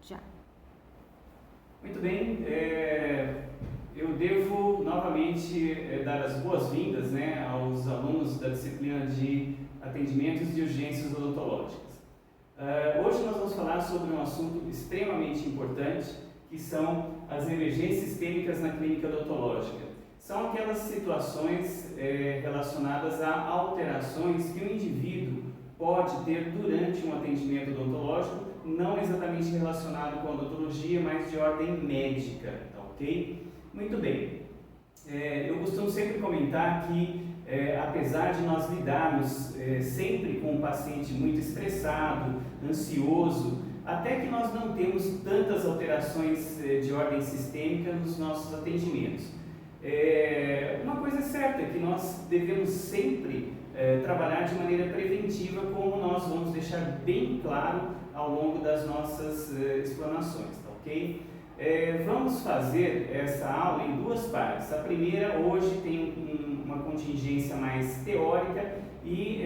Já. Muito bem, eu devo novamente dar as boas-vindas, né, aos alunos da disciplina de atendimentos de urgências odontológicas. Hoje nós vamos falar sobre um assunto extremamente importante, que são as emergências sistêmicas na clínica odontológica. São aquelas situações relacionadas a alterações que o indivíduo pode ter durante um atendimento odontológico, não exatamente relacionado com a odontologia, mas de ordem médica, tá ok? Muito bem. Eu costumo sempre comentar que, apesar de nós lidarmos sempre com um paciente muito estressado, ansioso, até que nós não temos tantas alterações de ordem sistêmica nos nossos atendimentos. Uma coisa é certa, que nós devemos sempre trabalhar de maneira preventiva, como nós vamos deixar bem claro ao longo das nossas explanações, tá ok? Vamos fazer essa aula em duas partes. A primeira, hoje, tem uma contingência mais teórica e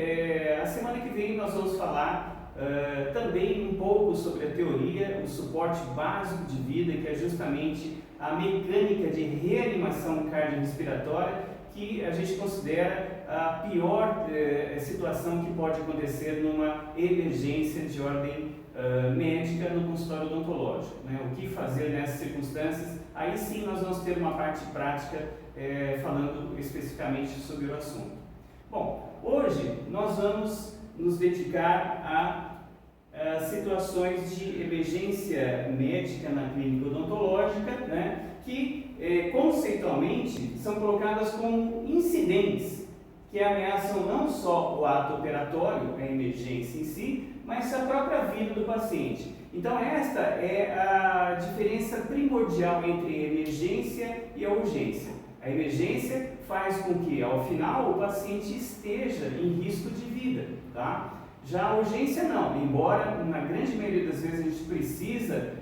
a semana que vem nós vamos falar também um pouco sobre a teoria, o suporte básico de vida, que é justamente a mecânica de reanimação cardiorrespiratória, que a gente considera a pior situação que pode acontecer numa emergência de ordem médica no consultório odontológico, né? O que fazer nessas circunstâncias? Aí sim nós vamos ter uma parte prática falando especificamente sobre o assunto. Bom, hoje nós vamos nos dedicar a situações de emergência médica na clínica odontológica, né? Que conceitualmente são colocadas como incidentes que ameaçam não só o ato operatório, a emergência em si, mas a própria vida do paciente. Então esta é a diferença primordial entre a emergência e a urgência. A emergência faz com que, ao final, o paciente esteja em risco de vida, tá? Já a urgência não, embora na grande maioria das vezes a gente precisa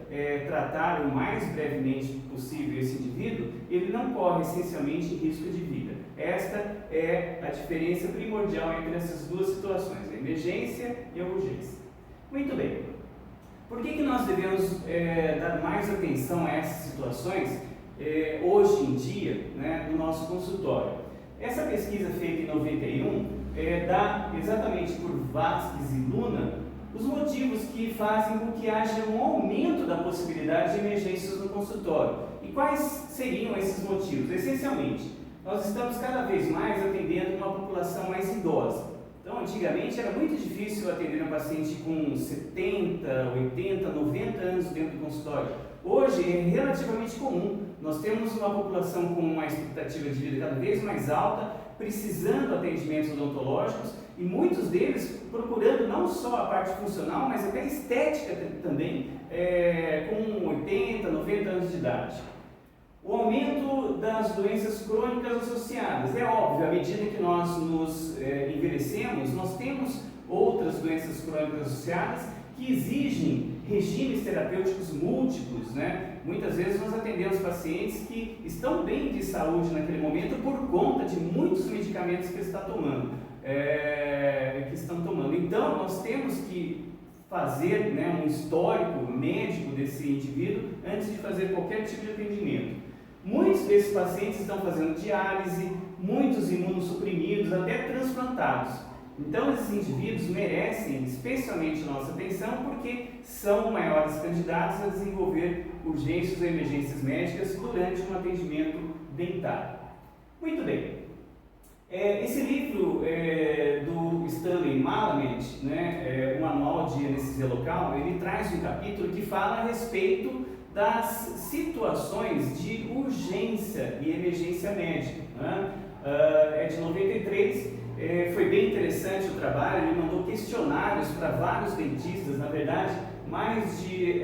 tratar o mais brevemente possível esse indivíduo, ele não corre essencialmente em risco de vida. Esta é a diferença primordial entre essas duas situações, a emergência e a urgência. Muito bem, por que nós devemos dar mais atenção a essas situações hoje em dia, né, no nosso consultório? Essa pesquisa feita em 91 dá exatamente por Vasquez e Luna os motivos que fazem com que haja um aumento da possibilidade de emergências no consultório. E quais seriam esses motivos? Essencialmente, nós estamos cada vez mais atendendo uma população mais idosa. Então, antigamente era muito difícil atender um paciente com 70, 80, 90 anos dentro do consultório. Hoje é relativamente comum. Nós temos uma população com uma expectativa de vida cada vez mais alta, precisando de atendimentos odontológicos e muitos deles procurando não só a parte funcional, mas até estética também, com 80, 90 anos de idade. O aumento das doenças crônicas associadas. É óbvio, à medida que nós nos envelhecemos, nós temos outras doenças crônicas associadas que exigem regimes terapêuticos múltiplos, né? Muitas vezes nós atendemos pacientes que estão bem de saúde naquele momento por conta de muitos medicamentos que estão tomando. Então, nós temos que fazer, né, um histórico médico desse indivíduo antes de fazer qualquer tipo de atendimento. Muitos desses pacientes estão fazendo diálise, muitos imunossuprimidos, até transplantados. Então, esses indivíduos merecem especialmente nossa atenção porque são maiores candidatos a desenvolver urgências ou emergências médicas durante um atendimento dentário. Muito bem. Esse livro do Stanley Malamed, né, o Manual de Anestesia Local, ele traz um capítulo que fala a respeito das situações de urgência e emergência médica, né? É de 93, foi bem interessante o trabalho, ele mandou questionários para vários dentistas, na verdade, mais de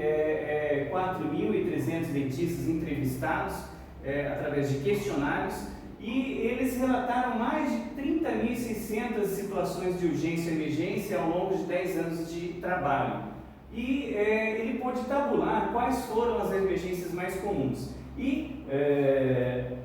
4.300 dentistas entrevistados através de questionários, e eles relataram mais de 30.600 situações de urgência e emergência ao longo de 10 anos de trabalho. E ele pôde tabular quais foram as emergências mais comuns. E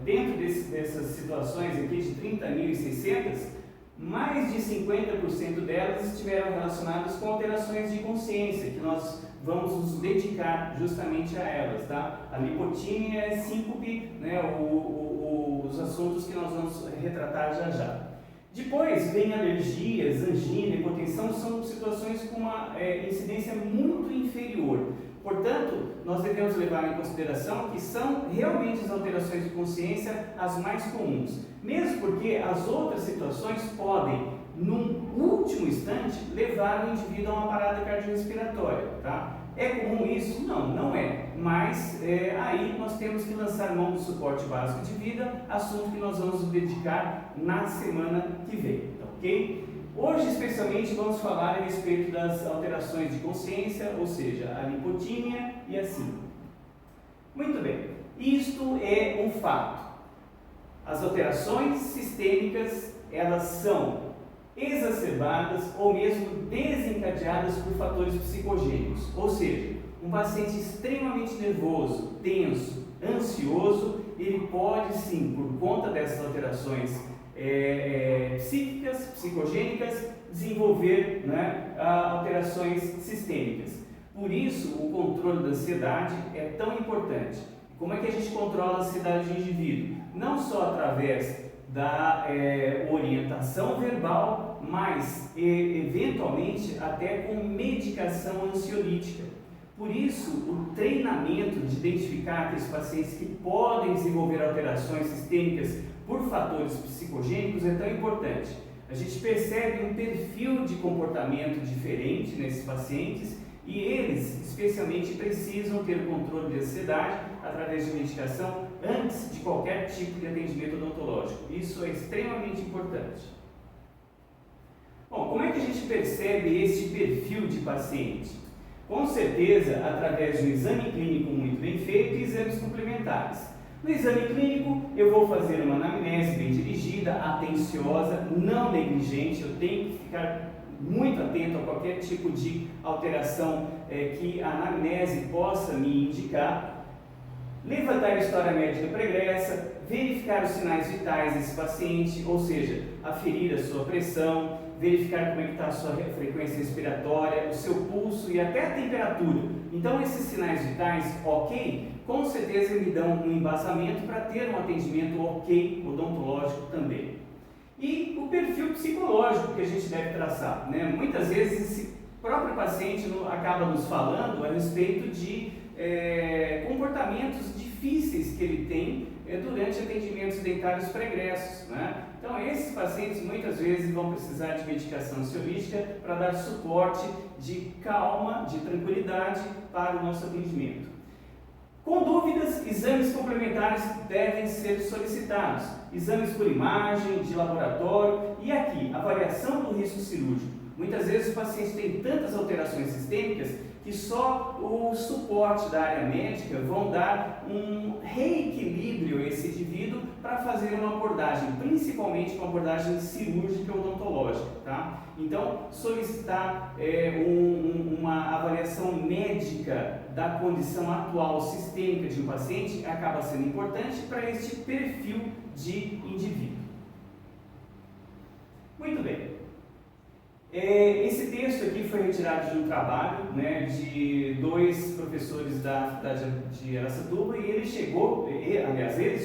dentro dessas situações aqui de 30.600, mais de 50% delas estiveram relacionadas com alterações de consciência, que nós vamos nos dedicar justamente a elas, tá? A lipotímia é síncope, né? Os assuntos que nós vamos retratar já já. Depois vem alergias, angina, hipotensão, são situações com uma incidência muito inferior. Portanto, nós devemos levar em consideração que são realmente as alterações de consciência as mais comuns, mesmo porque as outras situações podem, num último instante, levar o indivíduo a uma parada cardiorrespiratória, tá? É comum isso? Não, não é. Mas aí nós temos que lançar mão do suporte básico de vida, assunto que nós vamos nos dedicar na semana que vem, tá ok? Hoje, especialmente, vamos falar a respeito das alterações de consciência, ou seja, a lipotímia e a síncope. Muito bem, isto é um fato. As alterações sistêmicas, elas são exacerbadas ou mesmo desencadeadas por fatores psicogênicos, ou seja, um paciente extremamente nervoso, tenso, ansioso, ele pode sim, por conta dessas alterações psíquicas, psicogênicas, desenvolver, né, alterações sistêmicas. Por isso, o controle da ansiedade é tão importante. Como é que a gente controla a ansiedade do indivíduo? Não só através da orientação verbal, mas eventualmente até com medicação ansiolítica. Por isso, o treinamento de identificar aqueles pacientes que podem desenvolver alterações sistêmicas por fatores psicogênicos é tão importante. A gente percebe um perfil de comportamento diferente nesses pacientes e eles, especialmente, precisam ter controle de ansiedade através de medicação antes de qualquer tipo de atendimento odontológico. Isso é extremamente importante. Bom, como é que a gente percebe esse perfil de paciente? Com certeza, através de um exame clínico muito bem feito e exames complementares. No exame clínico, eu vou fazer uma anamnese bem dirigida, atenciosa, não negligente. Eu tenho que ficar muito atento a qualquer tipo de alteração que a anamnese possa me indicar. Levantar a história médica pregressa, verificar os sinais vitais desse paciente, ou seja, aferir a sua pressão, verificar como é que está a sua frequência respiratória, o seu pulso e até a temperatura. Então, esses sinais vitais, ok, com certeza me dão um embasamento para ter um atendimento ok, odontológico também. E o perfil psicológico que a gente deve traçar, né? Muitas vezes esse próprio paciente acaba nos falando a respeito de comportamentos difíceis que ele tem durante atendimentos dentários pregressos, né? Então, esses pacientes muitas vezes vão precisar de medicação ansiolítica para dar suporte de calma, de tranquilidade para o nosso atendimento. Com dúvidas, exames complementares devem ser solicitados. Exames por imagem, de laboratório e aqui, avaliação do risco cirúrgico. Muitas vezes o paciente tem tantas alterações sistêmicas que só o suporte da área médica vão dar um reequilíbrio a esse indivíduo para fazer uma abordagem, principalmente uma abordagem cirúrgica odontológica, tá? Então, solicitar uma avaliação médica da condição atual sistêmica de um paciente acaba sendo importante para este perfil de indivíduo. Muito bem. Esse texto aqui foi retirado de um trabalho, né, de dois professores da Faculdade de Araçatuba e eles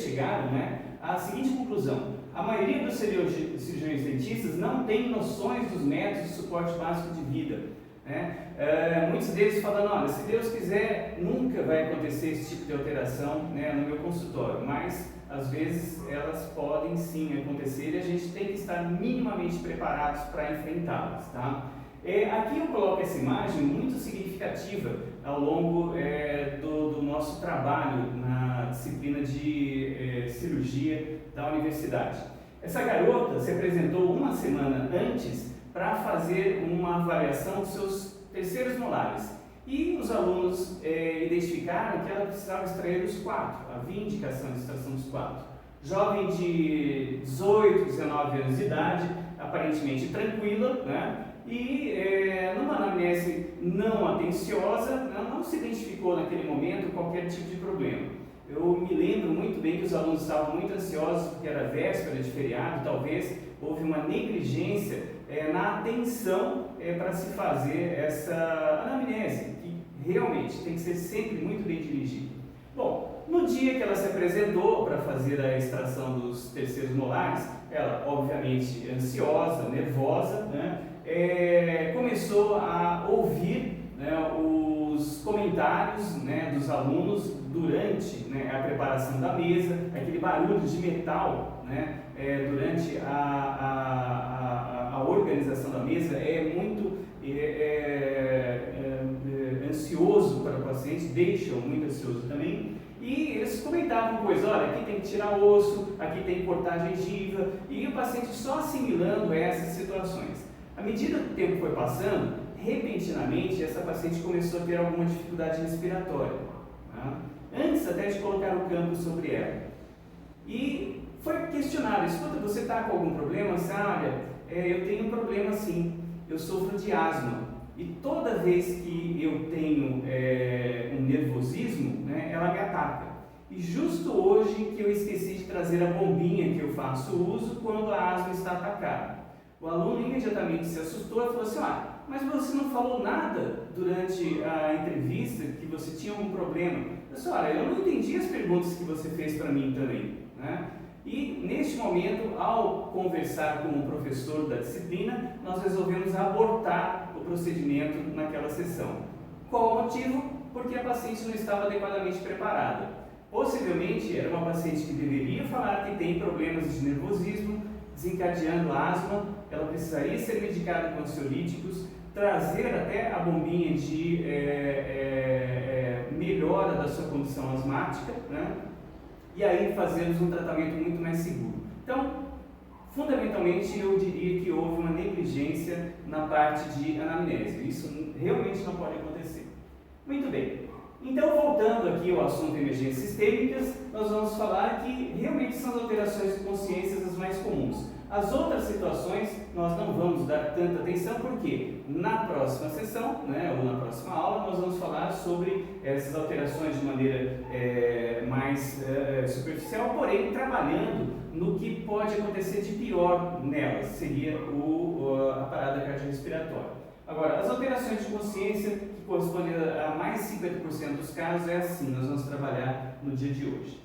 chegaram, né, à seguinte conclusão: a maioria dos cirurgiões dentistas não tem noções dos métodos de suporte básico de vida, né? Muitos deles falando, olha, se Deus quiser, nunca vai acontecer esse tipo de alteração, né, no meu consultório, mas às vezes elas podem sim acontecer e a gente tem que estar minimamente preparados para enfrentá-las, tá? Aqui eu coloco essa imagem muito significativa ao longo do nosso trabalho na disciplina de cirurgia da universidade. Essa garota se apresentou uma semana antes para fazer uma avaliação dos seus terceiros molares. E os alunos identificaram que ela precisava extrair os 4, havia indicação de extração dos 4. Jovem de 18, 19 anos de idade, aparentemente tranquila, né? E numa anamnese não atenciosa, não se identificou naquele momento qualquer tipo de problema. Eu me lembro muito bem que os alunos estavam muito ansiosos porque era véspera de feriado, talvez houve uma negligência na atenção para se fazer essa anamnese, que realmente tem que ser sempre muito bem dirigido. Bom, no dia que ela se apresentou para fazer a extração dos terceiros molares, ela, obviamente, ansiosa, nervosa, né, começou a ouvir, né, os comentários, né, dos alunos durante, né, a preparação da mesa, aquele barulho de metal, né, durante a organização da mesa é muito ansioso para o paciente, deixa muito ansioso também. E eles comentavam coisas, olha, aqui tem que tirar osso, aqui tem que cortar a gengiva, e o paciente só assimilando essas situações. À medida que o tempo foi passando, repentinamente essa paciente começou a ter alguma dificuldade respiratória, tá? Antes até de colocar o campo sobre ela. E foi questionado, escuta, você está com algum problema? Assim, olha, eu tenho um problema sim, eu sofro de asma. E toda vez que eu tenho um nervosismo, né, ela me ataca. E justo hoje que eu esqueci de trazer a bombinha que eu faço uso quando a asma está atacada. O aluno imediatamente se assustou e falou assim, mas você não falou nada durante a entrevista que você tinha um problema. Eu disse, olha, eu não entendi as perguntas que você fez para mim também, né? E neste momento, ao conversar com o professor da disciplina, nós resolvemos abortar o procedimento naquela sessão. Qual o motivo? Porque a paciente não estava adequadamente preparada. Possivelmente era uma paciente que deveria falar que tem problemas de nervosismo, desencadeando asma, ela precisaria ser medicada com ansiolíticos, trazer até a bombinha de melhora da sua condição asmática, né? E aí fazermos um tratamento muito mais seguro. Então, fundamentalmente, eu diria que houve uma negligência na parte de anamnese. Isso realmente não pode acontecer. Muito bem. Então, voltando aqui ao assunto de emergências sistêmicas, nós vamos falar que realmente são as alterações de consciência as mais comuns. As outras situações nós não vamos dar tanta atenção, porque na próxima sessão, né, ou na próxima aula, nós vamos falar sobre essas alterações de maneira mais superficial, porém trabalhando no que pode acontecer de pior nelas, seria a parada cardiorrespiratória. Agora, as alterações de consciência, que correspondem a mais de 50% dos casos, é assim, nós vamos trabalhar no dia de hoje.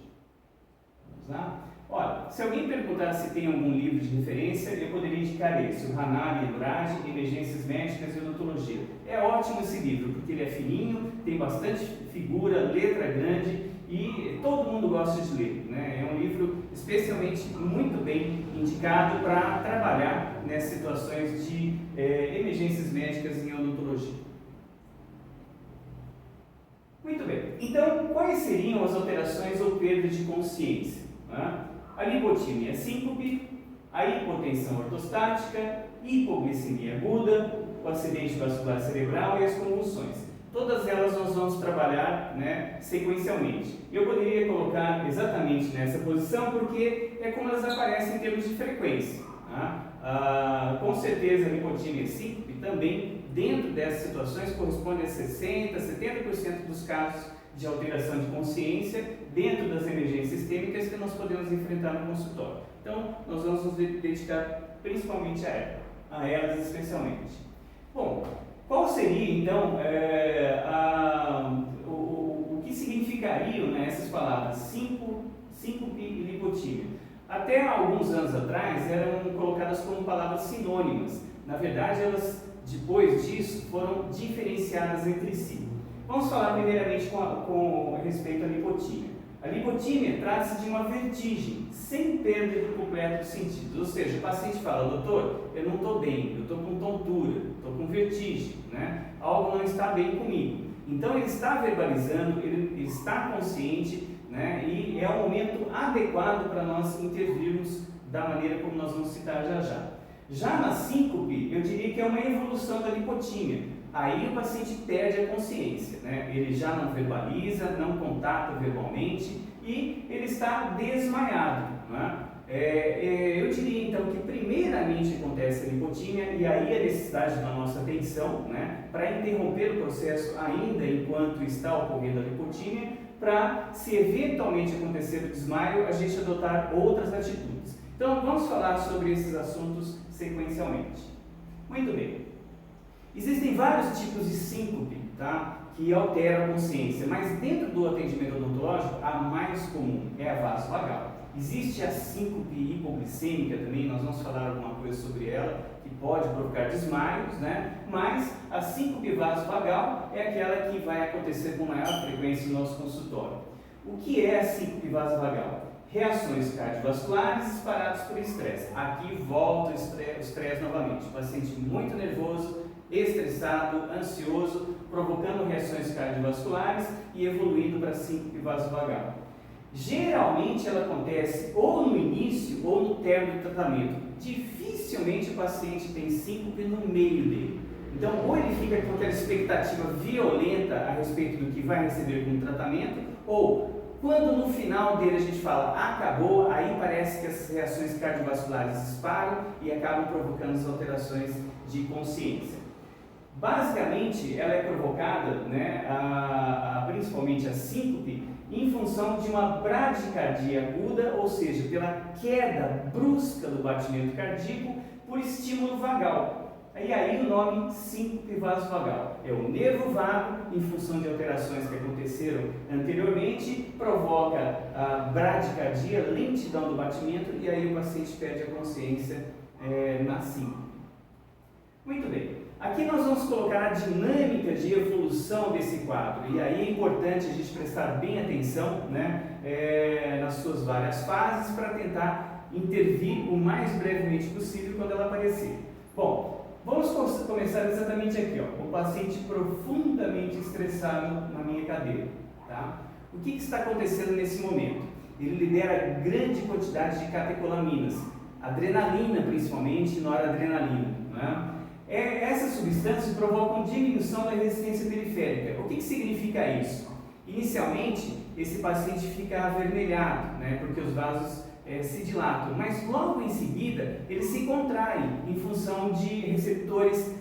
Vamos lá? Olha, se alguém perguntar se tem algum livro de referência, eu poderia indicar esse, o Hanabi Endurage, Emergências Médicas e Odontologia. É ótimo esse livro, porque ele é fininho, tem bastante figura, letra grande e todo mundo gosta de ler, né? É um livro especialmente muito bem indicado para trabalhar nessas situações de emergências médicas em odontologia. Muito bem, então quais seriam as alterações ou perda de consciência? Né? A lipotímia síncope, a hipotensão ortostática, hipoglicemia aguda, o acidente vascular cerebral e as convulsões. Todas elas nós vamos trabalhar, né, sequencialmente. Eu poderia colocar exatamente nessa posição porque é como elas aparecem em termos de frequência. Tá? Com certeza a lipotímia síncope também, dentro dessas situações, corresponde a 60%, 70% dos casos de alteração de consciência dentro das emergências sistêmicas que nós podemos enfrentar no consultório. Então, nós vamos nos dedicar principalmente a elas especialmente. Bom, qual seria então o que significariam, né, essas palavras síncope e lipotímia? Até alguns anos atrás eram colocadas como palavras sinônimas. Na verdade, elas depois disso foram diferenciadas entre si. Vamos falar primeiramente com respeito à lipotímia. A lipotímia trata-se de uma vertigem, sem perda completa dos sentidos. Ou seja, o paciente fala, doutor, eu não estou bem, eu estou com tontura, estou com vertigem, né? Algo não está bem comigo. Então ele está verbalizando, ele está consciente, né? E é o momento adequado para nós intervirmos da maneira como nós vamos citar já já. Já na síncope, eu diria que é uma evolução da lipotímia. Aí o paciente perde a consciência, né? Ele já não verbaliza, não contata verbalmente e ele está desmaiado, né? Eu diria então que primeiramente acontece a lipotímia e aí a necessidade da nossa atenção, né? Para interromper o processo ainda enquanto está ocorrendo a lipotímia, para se eventualmente acontecer o desmaio, a gente adotar outras atitudes. Então vamos falar sobre esses assuntos sequencialmente. Muito bem. Existem vários tipos de síncope, tá? que altera a consciência, mas dentro do atendimento odontológico, a mais comum é a vasovagal. Existe a síncope hipoglicêmica também, nós vamos falar alguma coisa sobre ela, que pode provocar desmaios, né? Mas a síncope vasovagal é aquela que vai acontecer com maior frequência no nosso consultório. O que é a síncope vasovagal? Reações cardiovasculares disparadas por estresse. Aqui volta o estresse novamente. O paciente muito nervoso, estressado, ansioso, provocando reações cardiovasculares e evoluindo para a síncope vasovagal. Geralmente ela acontece ou no início ou no término do tratamento. Dificilmente o paciente tem síncope no meio dele. Então, ou ele fica com aquela expectativa violenta a respeito do que vai receber como tratamento, ou quando no final dele a gente fala acabou, aí parece que essas reações cardiovasculares disparam e acabam provocando as alterações de consciência. Basicamente, ela é provocada, né, principalmente a síncope, em função de uma bradicardia aguda, ou seja, pela queda brusca do batimento cardíaco por estímulo vagal. E aí o nome síncope vasovagal. É o nervo vago, em função de alterações que aconteceram anteriormente, provoca a bradicardia, lentidão do batimento, e aí o paciente perde a consciência na síncope. Muito bem. Aqui nós vamos colocar a dinâmica de evolução desse quadro, e aí é importante a gente prestar bem atenção, né, nas suas várias fases, para tentar intervir o mais brevemente possível quando ela aparecer. Bom, vamos começar exatamente aqui, ó, o paciente profundamente estressado na minha cadeira. Tá? O que está acontecendo nesse momento? Ele libera grande quantidade de catecolaminas, adrenalina principalmente, noradrenalina, né? Essas substâncias provocam diminuição da resistência periférica. O que significa isso? Inicialmente, esse paciente fica avermelhado, né, porque os vasos se dilatam, mas logo em seguida ele se contrai em função de receptores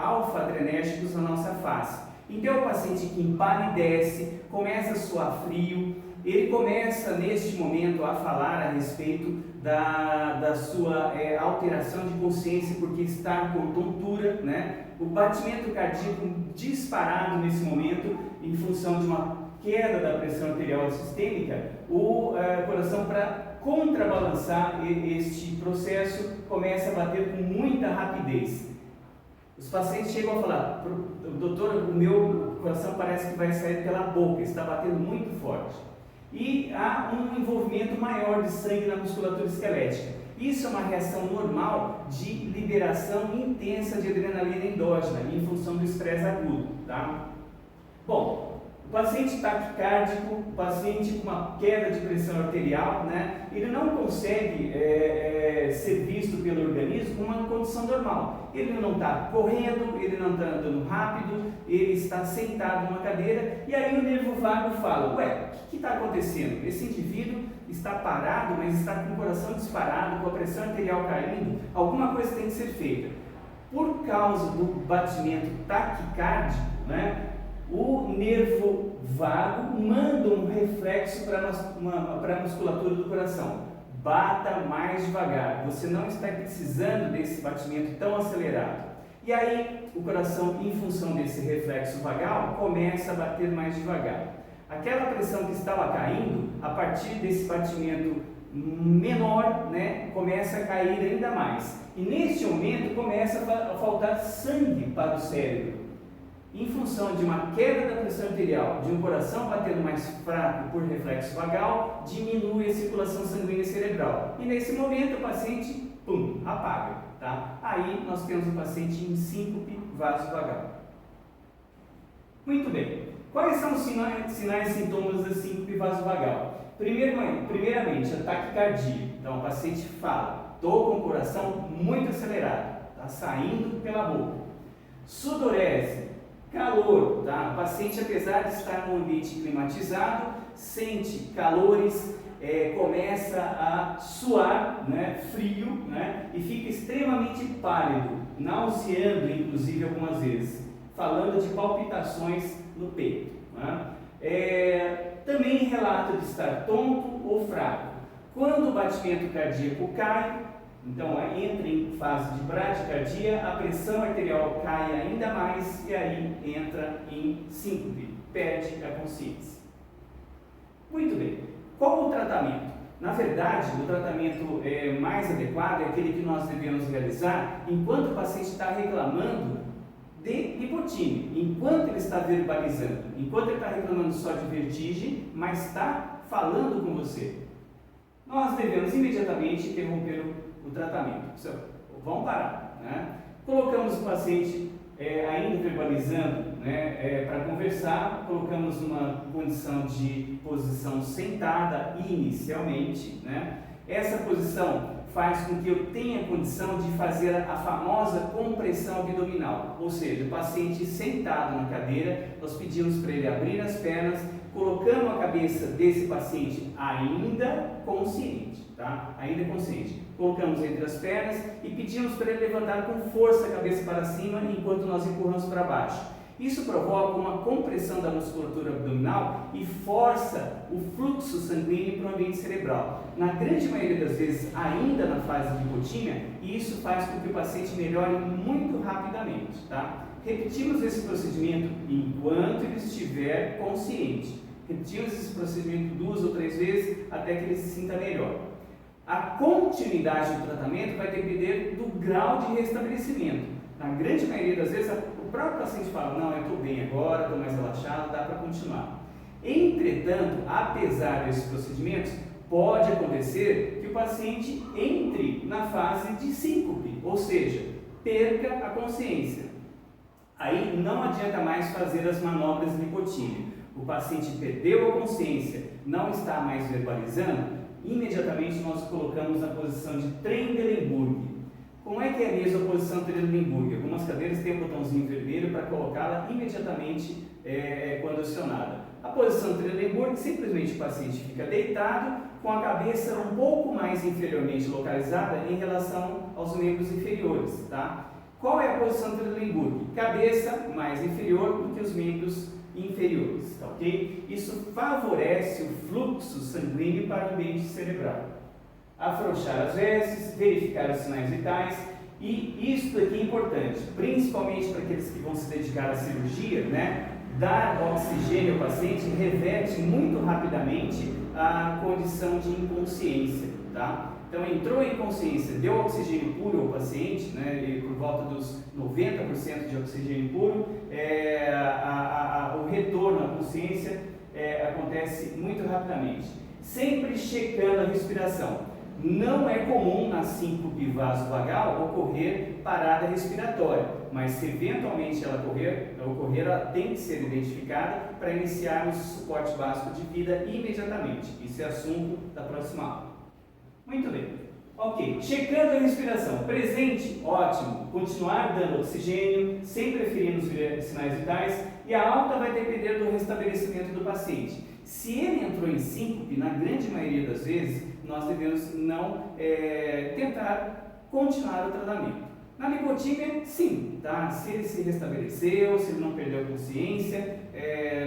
alfa-adrenérgicos na nossa face. Então, o paciente que empalidece, começa a suar frio, ele começa neste momento a falar a respeito da sua alteração de consciência, porque está com tontura, né? O batimento cardíaco disparado nesse momento, em função de uma queda da pressão arterial sistêmica, o coração, para contrabalançar este processo, começa a bater com muita rapidez. Os pacientes chegam a falar: doutor, o meu coração parece que vai sair pela boca, está batendo muito forte. E há um envolvimento maior de sangue na musculatura esquelética. Isso é uma reação normal de liberação intensa de adrenalina endógena, em função do estresse agudo. Tá? Bom, o paciente taquicárdico, o paciente com uma queda de pressão arterial, né, ele não consegue ser visto pelo organismo como uma condição normal. Ele não está correndo, ele não está andando rápido, ele está sentado numa cadeira, e aí o nervo vago fala: ué, o que está acontecendo? Esse indivíduo está parado, mas está com o coração disparado, com a pressão arterial caindo, alguma coisa tem que ser feita. Por causa do batimento taquicárdico, né, o nervo vago manda um reflexo para a musculatura do coração: bata mais devagar, você não está precisando desse batimento tão acelerado. E aí o coração, em função desse reflexo vagal, começa a bater mais devagar. Aquela pressão que estava caindo, a partir desse batimento menor, né, começa a cair ainda mais. E neste momento começa a faltar sangue para o cérebro. Em função de uma queda da pressão arterial, de um coração batendo mais fraco por reflexo vagal, diminui a circulação sanguínea cerebral. E nesse momento o paciente, apaga. Tá? Aí nós temos o paciente em síncope vasovagal. Muito bem. Quais são os sinais e sintomas da síncope vasovagal? Primeiramente, a taquicardia. Então o paciente fala: estou com o coração muito acelerado, está saindo pela boca. Sudorese, calor, tá? O paciente, apesar de estar num ambiente climatizado, sente calores, começa a suar, né, frio, né, e fica extremamente pálido, nauseando inclusive algumas vezes, falando de palpitações no peito. Né? Também relata de estar tonto ou fraco. Quando o batimento cardíaco cai, Então, entra em fase de bradicardia, a pressão arterial cai ainda mais e aí entra em síncope, perde a consciência. Muito bem. Qual o tratamento? Na verdade, o tratamento mais adequado é aquele que nós devemos realizar enquanto o paciente está reclamando de hipotímia, enquanto ele está verbalizando, enquanto ele está reclamando só de vertigem, mas está falando com você. Nós devemos imediatamente interromper o tratamento. Vamos parar, né? Colocamos o paciente ainda verbalizando, né, para conversar, colocamos uma condição de posição sentada inicialmente, né? Essa posição faz com que eu tenha condição de fazer a famosa compressão abdominal, ou seja, o paciente sentado na cadeira, nós pedimos para ele abrir as pernas, colocando a cabeça desse paciente ainda consciente, tá? Ainda consciente. Colocamos entre as pernas e pedimos para ele levantar com força a cabeça para cima enquanto nós empurramos para baixo. Isso provoca uma compressão da musculatura abdominal e força o fluxo sanguíneo para o ambiente cerebral. Na grande maioria das vezes, ainda na fase de hipotímia, e isso faz com que o paciente melhore muito rapidamente, tá? Repetimos esse procedimento enquanto ele estiver consciente. Repetimos esse procedimento 2 ou 3 vezes até que ele se sinta melhor. A continuidade do tratamento vai depender do grau de restabelecimento. Na grande maioria das vezes, o próprio paciente fala, não, eu estou bem agora, estou mais relaxado, dá para continuar. Entretanto, apesar desses procedimentos, pode acontecer que o paciente entre na fase de síncope, ou seja, perca a consciência. Aí não adianta mais fazer as manobras de hipotímia. O paciente perdeu a consciência, não está mais verbalizando, imediatamente nós colocamos na posição de Trendelenburg. Como é que é mesmo a posição Trendelenburg? Algumas cadeiras têm um botãozinho vermelho para colocá-la imediatamente quando acionada. A posição Trendelenburg, simplesmente o paciente fica deitado com a cabeça um pouco mais inferiormente localizada em relação aos membros inferiores, tá? Qual é a posição Trendelenburg? Cabeça mais inferior do que os membros inferiores, tá ok? Isso favorece o fluxo sanguíneo para o ambiente cerebral. Afrouxar as vestes, verificar os sinais vitais, e isso aqui é importante, principalmente para aqueles que vão se dedicar à cirurgia, né? Dar oxigênio ao paciente reverte muito rapidamente a condição de inconsciência, tá? Então, entrou em consciência, deu oxigênio puro ao paciente, né, e por volta dos 90% de oxigênio puro, o retorno à consciência acontece muito rapidamente. Sempre checando a respiração. Não é comum na síncope vasovagal ocorrer parada respiratória, mas se eventualmente ela ocorrer, ela tem que ser identificada para iniciarmos o suporte básico de vida imediatamente. Isso é assunto da próxima aula. Muito bem. Ok, checando a respiração. Presente, ótimo. Continuar dando oxigênio, sem preferir os sinais vitais, e a alta vai depender do restabelecimento do paciente. Se ele entrou em síncope, na grande maioria das vezes, nós devemos não tentar continuar o tratamento. Na hipotímia, sim, tá? Se ele se restabeleceu, se ele não perdeu a consciência,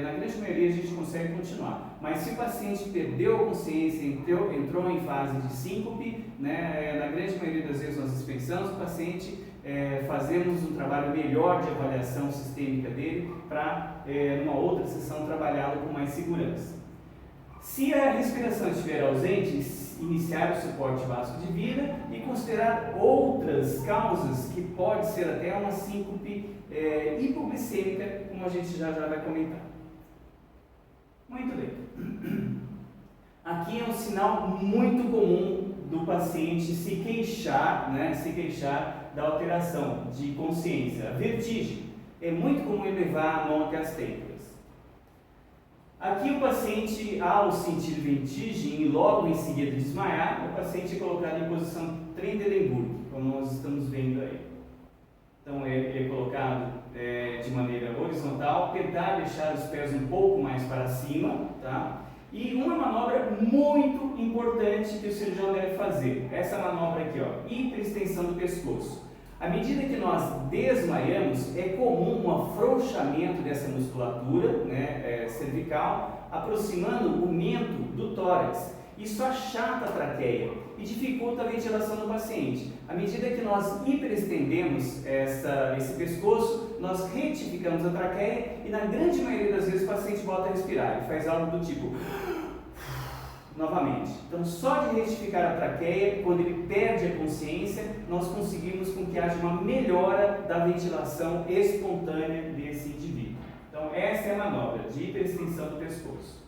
na grande maioria a gente consegue continuar. Mas se o paciente perdeu a consciência, entrou em fase de síncope, né, na grande maioria das vezes nós dispensamos o paciente, fazemos um trabalho melhor de avaliação sistêmica dele para, numa outra sessão, trabalhá-lo com mais segurança. Se a respiração estiver ausente, iniciar o suporte básico de vida e considerar outras causas que pode ser até uma síncope hipoglicêmica, como a gente já vai comentar. Muito bem. Aqui é um sinal muito comum do paciente se queixar, né, da alteração de consciência. A vertigem. É muito comum ele levar a mão até as têmporas. Aqui o paciente, ao sentir vertigem e logo em seguida desmaiar, o paciente é colocado em posição Trendelenburg, como nós estamos vendo aí. Então é colocado de maneira horizontal, tentar deixar os pés um pouco mais para cima, tá? E uma manobra muito importante que o cirurgião deve fazer, essa manobra aqui, ó, hiperextensão do pescoço. À medida que nós desmaiamos, é comum um afrouxamento dessa musculatura, né, cervical, aproximando o mento do tórax. Isso achata a traqueia e dificulta a ventilação do paciente. À medida que nós hiperestendemos esse pescoço, nós retificamos a traqueia e na grande maioria das vezes o paciente volta a respirar e faz algo do tipo novamente. Então, só de retificar a traqueia, quando ele perde a consciência, nós conseguimos com que haja uma melhora da ventilação espontânea desse indivíduo. Então, essa é a manobra de hiperextensão do pescoço.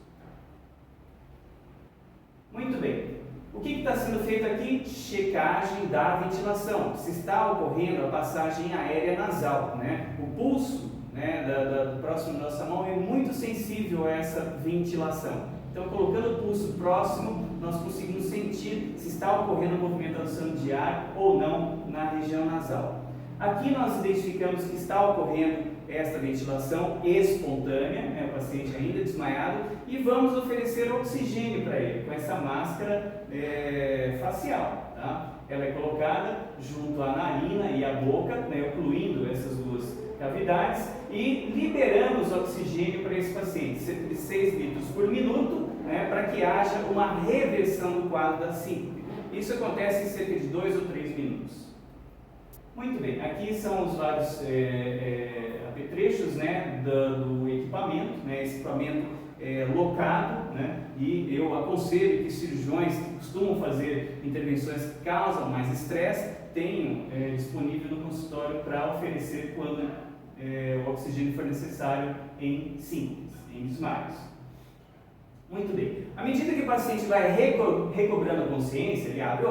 Muito bem. O que está sendo feito aqui? Checagem da ventilação. Se está ocorrendo a passagem aérea nasal, né? O pulso, né, próximo da nossa mão é muito sensível a essa ventilação. Então, colocando o pulso próximo, nós conseguimos sentir se está ocorrendo movimentação de ar ou não na região nasal. Aqui nós identificamos que está ocorrendo esta ventilação espontânea, né, o paciente ainda desmaiado, e vamos oferecer oxigênio para ele com essa máscara facial. Tá? Ela é colocada junto à narina e à boca, né, ocluindo essas duas cavidades, e liberamos oxigênio para esse paciente, cerca de 6 litros por minuto, né, para que haja uma reversão do quadro da síncope. Isso acontece em cerca de 2 ou 3 minutos. Muito bem, aqui são os vários apetrechos, né, do equipamento, né, esse equipamento locado, né, e eu aconselho que cirurgiões que costumam fazer intervenções que causam mais estresse tenham disponível no consultório para oferecer quando o oxigênio for necessário em síncopes, em desmaios. Muito bem. À medida que o paciente vai recobrando a consciência, ele abre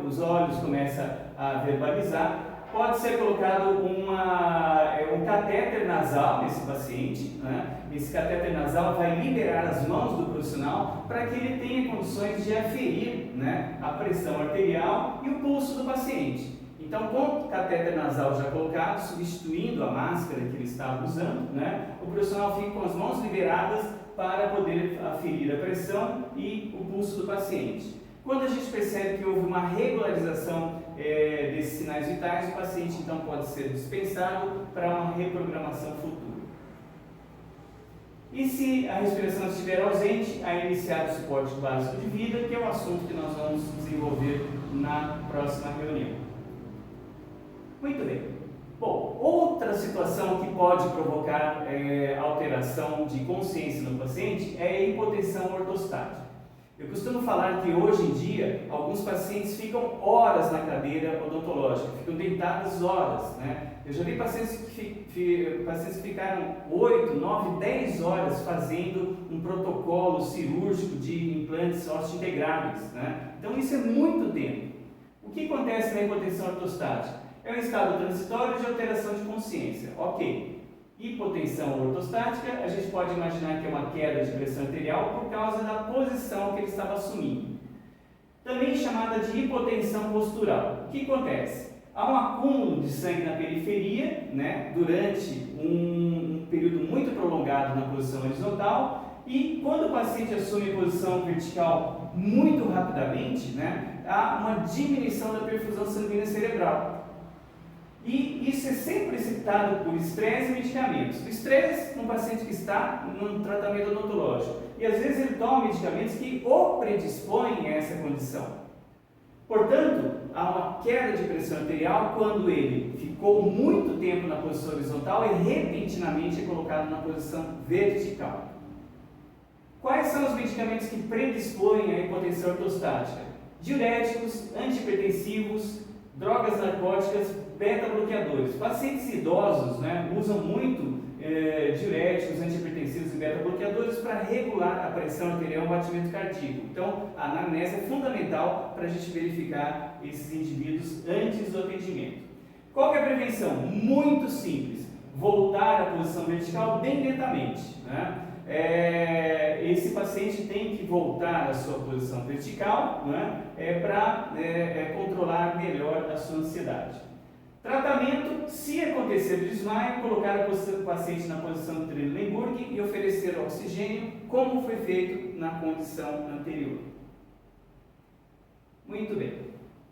os olhos, começa a verbalizar, pode ser colocado um catéter nasal nesse paciente, né? Esse catéter nasal vai liberar as mãos do profissional para que ele tenha condições de aferir, né, a pressão arterial e o pulso do paciente. Então, com o catéter nasal já colocado, substituindo a máscara que ele estava usando, né, o profissional fica com as mãos liberadas para poder aferir a pressão e o pulso do paciente. Quando a gente percebe que houve uma regularização desses sinais vitais, o paciente então pode ser dispensado para uma reprogramação futura. E se a respiração estiver ausente, é iniciado o suporte básico de vida, que é o assunto que nós vamos desenvolver na próxima reunião. Muito bem. Bom, outra situação que pode provocar alteração de consciência no paciente é a hipotensão ortostática. Eu costumo falar que hoje em dia alguns pacientes ficam horas na cadeira odontológica, ficam deitados horas, né? Eu já vi pacientes que ficaram 8, 9, 10 horas fazendo um protocolo cirúrgico de implantes ósseo-integráveis, né? Então isso é muito tempo. O que acontece na hipotensão ortostática? É um estado transitório de alteração de consciência. Ok. Hipotensão ortostática, a gente pode imaginar que é uma queda de pressão arterial por causa da posição que ele estava assumindo. Também chamada de hipotensão postural. O que acontece? Há um acúmulo de sangue na periferia, né, durante um período muito prolongado na posição horizontal, e quando o paciente assume posição vertical muito rapidamente, né, há uma diminuição da perfusão sanguínea cerebral. E isso é sempre precipitado por estresse e medicamentos. O estresse num paciente que está num tratamento odontológico. E às vezes ele toma medicamentos que o predispõem a essa condição. Portanto, há uma queda de pressão arterial quando ele ficou muito tempo na posição horizontal e repentinamente é colocado na posição vertical. Quais são os medicamentos que predispõem à hipotensão ortostática? Diuréticos, antihipertensivos, drogas narcóticas, beta-bloqueadores. Pacientes idosos, né, usam muito diuréticos, antihipertensivos e beta-bloqueadores para regular a pressão arterial e o batimento cardíaco. Então, a anamnese é fundamental para a gente verificar esses indivíduos antes do atendimento. Qual que é a prevenção? Muito simples. Voltar à posição vertical bem lentamente, né? Esse paciente tem que voltar à sua posição vertical, né, para controlar melhor a sua ansiedade. Tratamento: se acontecer o desmaio, colocar o paciente na posição de Trendelenburg e oferecer oxigênio, como foi feito na condição anterior. Muito bem.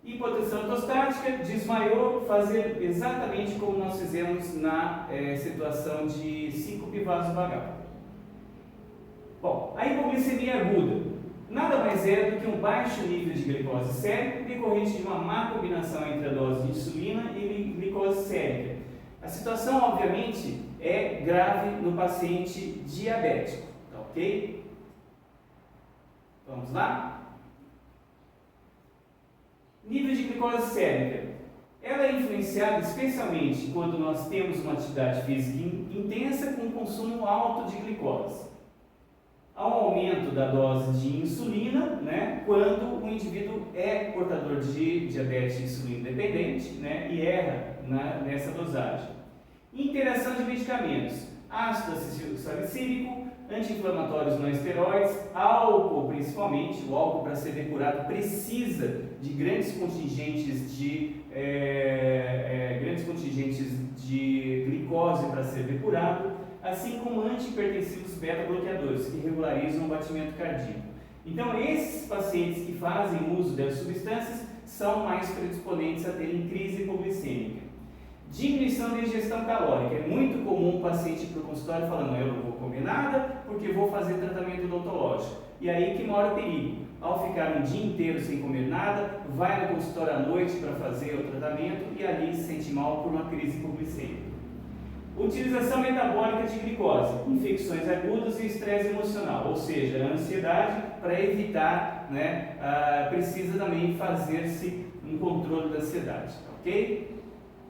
Hipotensão ortostática, desmaiou, fazer exatamente como nós fizemos na situação de síncope vasovagal. Bom, a hipoglicemia aguda. nada mais é do que um baixo nível de glicose sérica decorrente de uma má combinação entre a dose de insulina e glicose sérica. A situação, obviamente, é grave no paciente diabético, tá ok? Vamos lá? Nível de glicose sérica. Ela é influenciada especialmente quando nós temos uma atividade física intensa com consumo alto de glicose. Há um aumento da dose de insulina, né, quando o indivíduo é portador de diabetes insulina dependente, né, e erra nessa dosagem. Interação de medicamentos: ácido salicílico, anti-inflamatórios não esteroides, álcool principalmente. O álcool, para ser depurado, precisa de grandes contingentes de glicose para ser depurado, assim como antihipertensivos beta-bloqueadores, que regularizam o batimento cardíaco. Então, esses pacientes que fazem uso dessas substâncias são mais predisponentes a terem crise hipoglicêmica. Diminuição da ingestão calórica. É muito comum o paciente ir para o consultório falando: eu não vou comer nada porque vou fazer tratamento odontológico. E aí que mora o perigo. Ao ficar um dia inteiro sem comer nada, vai no consultório à noite para fazer o tratamento e ali se sente mal por uma crise hipoglicêmica. Utilização metabólica de glicose, infecções agudas e estresse emocional, ou seja, a ansiedade, para evitar, né, precisa também fazer-se um controle da ansiedade, ok?